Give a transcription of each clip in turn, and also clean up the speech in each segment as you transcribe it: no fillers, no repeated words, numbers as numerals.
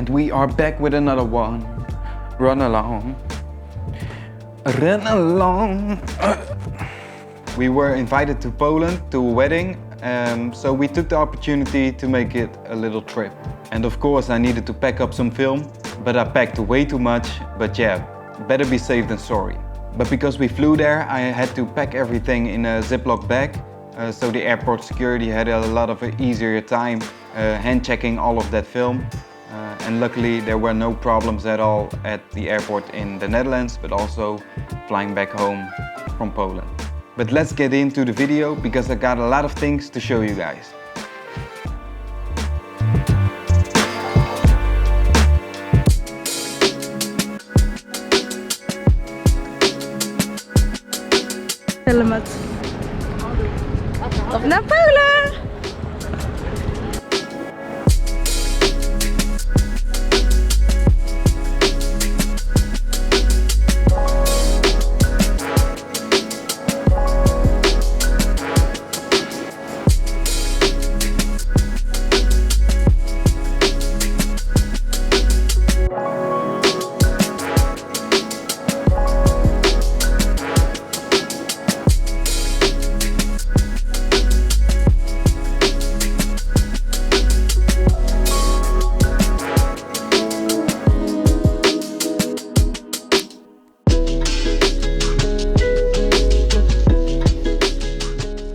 And we are back with another one. Run along. Run along. We were invited to Poland to a wedding, so we took the opportunity to make it a little trip. And of course I needed to pack up some film, but I packed way too much. But yeah, better be safe than sorry. But because we flew there, I had to pack everything in a Ziploc bag, so the airport security had a lot of an easier time hand checking all of that film. And luckily there were no problems at all at the airport in the Netherlands, but also flying back home from Poland. But let's get into the video because I got a lot of things to show you guys. Helmet. Of naar Polen!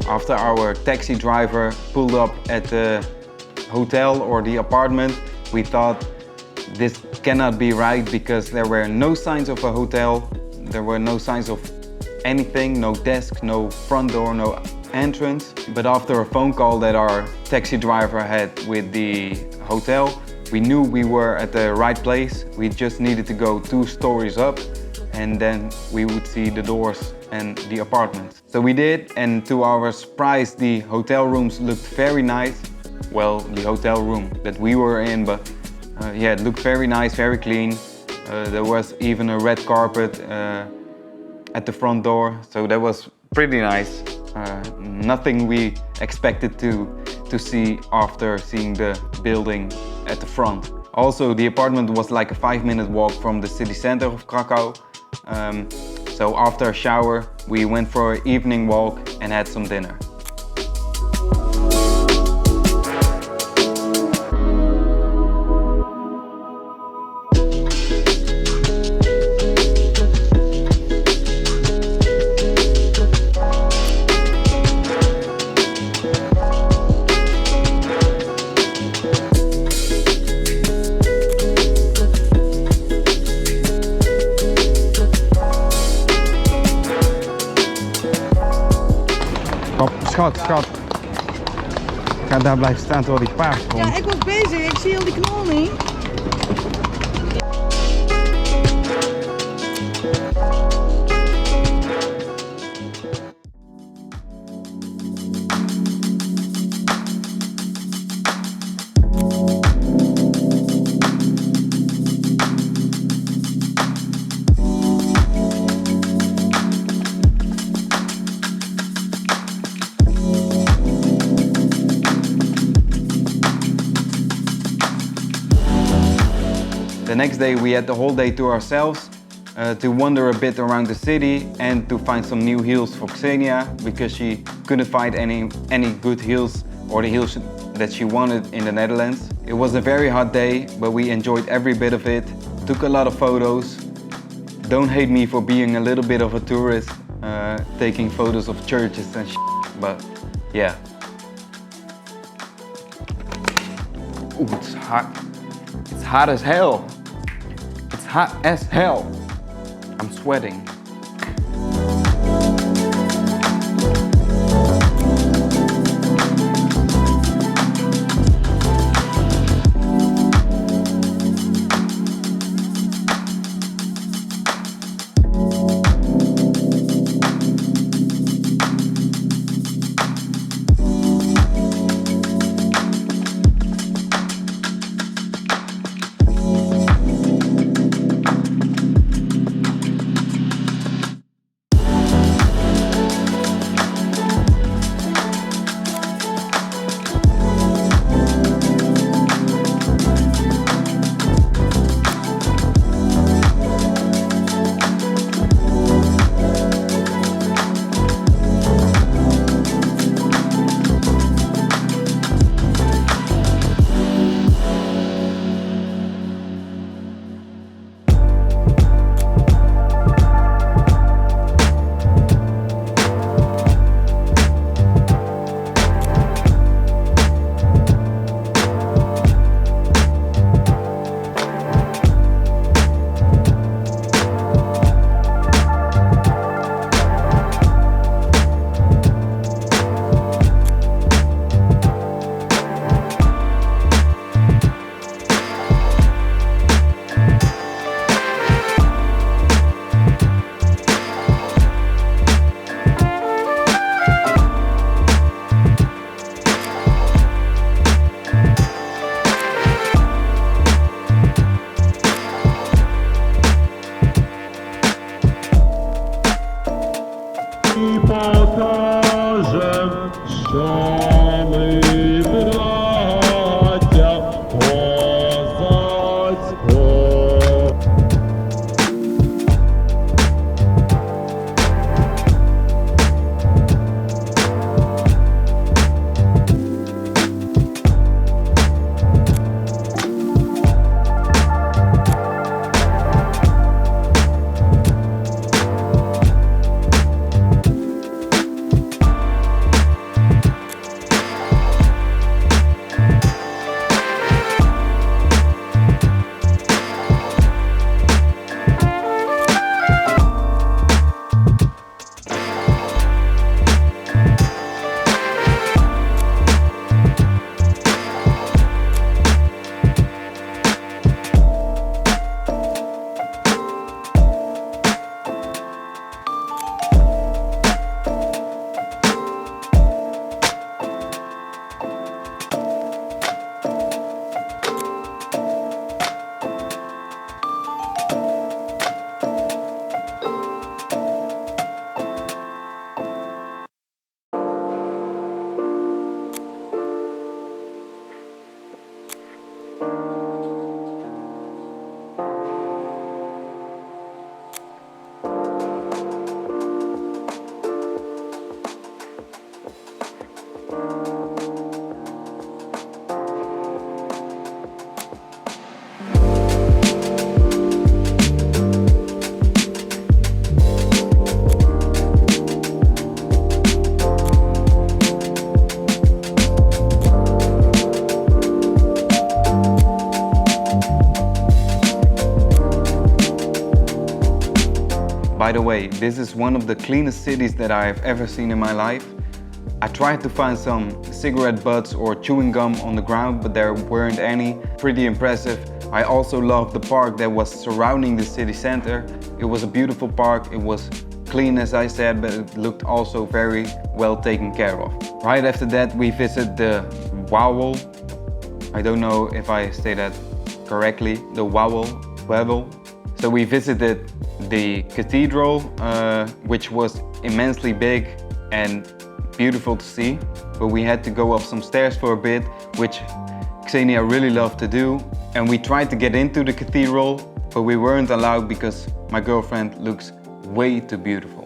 After our taxi driver pulled up at the hotel or the apartment, we thought this cannot be right because there were no signs of a hotel, there were no signs of anything, no desk, no front door, no entrance. But after a phone call that our taxi driver had with the hotel, we knew we were at the right place. We just needed to go 2 stories up and then we would see the doors and the apartments. So we did, and to our surprise the hotel rooms looked very nice. Well, the hotel room that we were in, but yeah, it looked very nice, very clean. There was even a red carpet at the front door, so that was pretty nice. Nothing we expected to see after seeing the building at the front. Also, the apartment was like a 5-minute walk from the city center of Krakow. So after a shower, we went for an evening walk and had some dinner. Schat. Ga daar blijven staan terwijl die paard komt. Ja, ik was bezig. Ik zie al die knol niet. The next day we had the whole day to ourselves to wander a bit around the city and to find some new heels for Xenia because she couldn't find any good heels or the heels that she wanted in the Netherlands. It was a very hot day, but we enjoyed every bit of it, took a lot of photos. Don't hate me for being a little bit of a tourist, taking photos of churches and but yeah. Ooh, it's hot. It's hot as hell. It's hot as hell. I'm sweating. By the way, this is one of the cleanest cities that I have ever seen in my life. I tried to find some cigarette butts or chewing gum on the ground, but there weren't any. Pretty impressive. I also loved the park that was surrounding the city center. It was a beautiful park. It was clean, as I said, but it looked also very well taken care of. Right after that, we visited the Wawel. I don't know if I say that correctly, the Wawel. So we visited the cathedral, which was immensely big and beautiful to see, but we had to go up some stairs for a bit, which Xenia really loved to do. And we tried to get into the cathedral, but we weren't allowed because my girlfriend looks way too beautiful.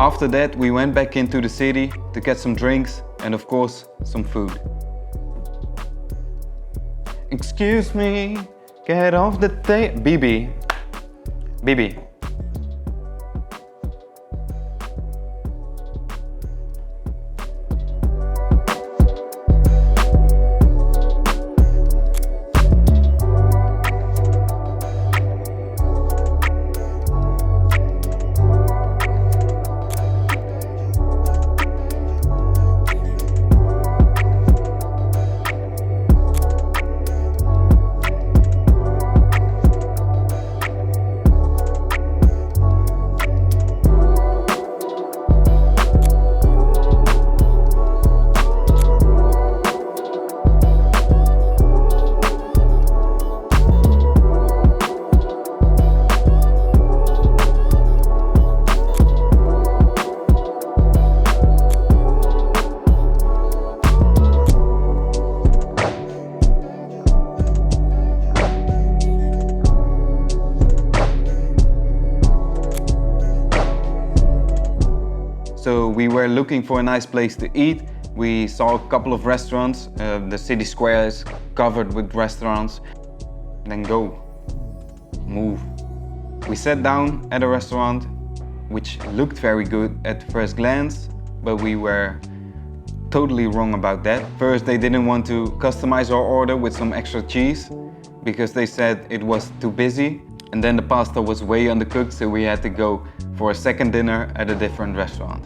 After that, we went back into the city to get some drinks and of course, some food. Excuse me, get off the Bibi. Bibi. So we were looking for a nice place to eat. We saw a couple of restaurants. The city square is covered with restaurants. Then go, move. We sat down at a restaurant, which looked very good at first glance, but we were totally wrong about that. First, they didn't want to customize our order with some extra cheese because they said it was too busy. And then the pasta was way undercooked, so we had to go for a second dinner at a different restaurant.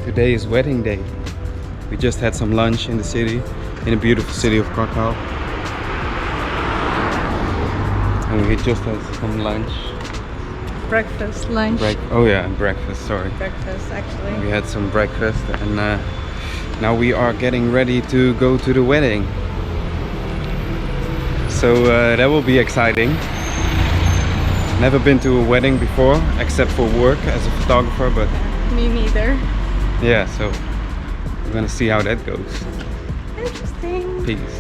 Today is wedding day. We just had some lunch in the city, in the beautiful city of Krakow. And we just had some lunch. Breakfast, lunch. Oh yeah, breakfast, sorry. Breakfast, actually. We had some breakfast and now we are getting ready to go to the wedding. So that will be exciting. Never been to a wedding before, except for work as a photographer, but Me neither. yeah, so we're gonna see how that goes. Interesting. Peace.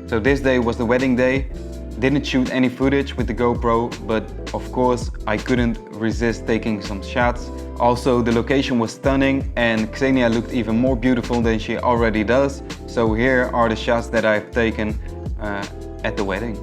So this day was the wedding day. Didn't shoot any footage with the GoPro, but of course I couldn't resist taking some shots. Also, the location was stunning and Xenia looked even more beautiful than she already does. So here are the shots that I've taken at the wedding.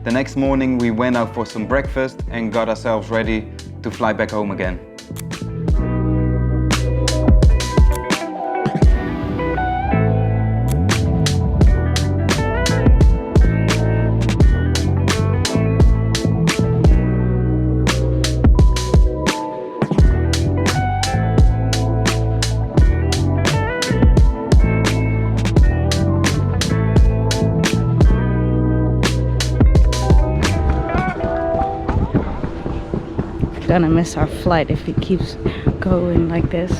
The next morning we went out for some breakfast and got ourselves ready to fly back home again. Gonna miss our flight if it keeps going like this.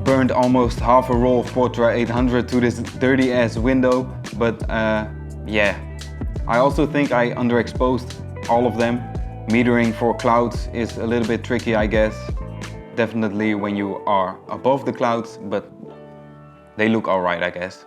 Burned almost half a roll of Portra 800 to this dirty ass window, but yeah. I also think I underexposed all of them. Metering for clouds is a little bit tricky, I guess. Definitely when you are above the clouds, but they look alright, I guess.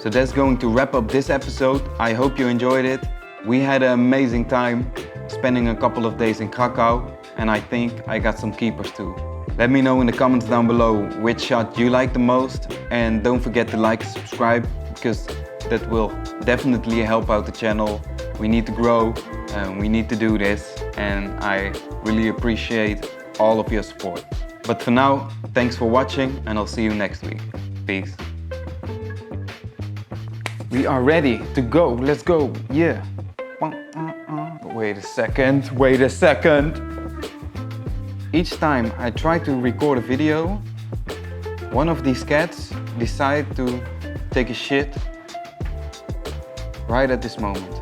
So that's going to wrap up this episode. I hope you enjoyed it. We had an amazing time spending a couple of days in Krakow, and I think I got some keepers too. Let me know in the comments down below which shot you like the most, and don't forget to like and subscribe because that will definitely help out the channel. We need to grow and we need to do this, and I really appreciate all of your support. But for now, thanks for watching and I'll see you next week. Peace. We are ready to go. Let's go. Yeah. Wait a second. Each time I try to record a video, one of these cats decide to take a shit right at this moment.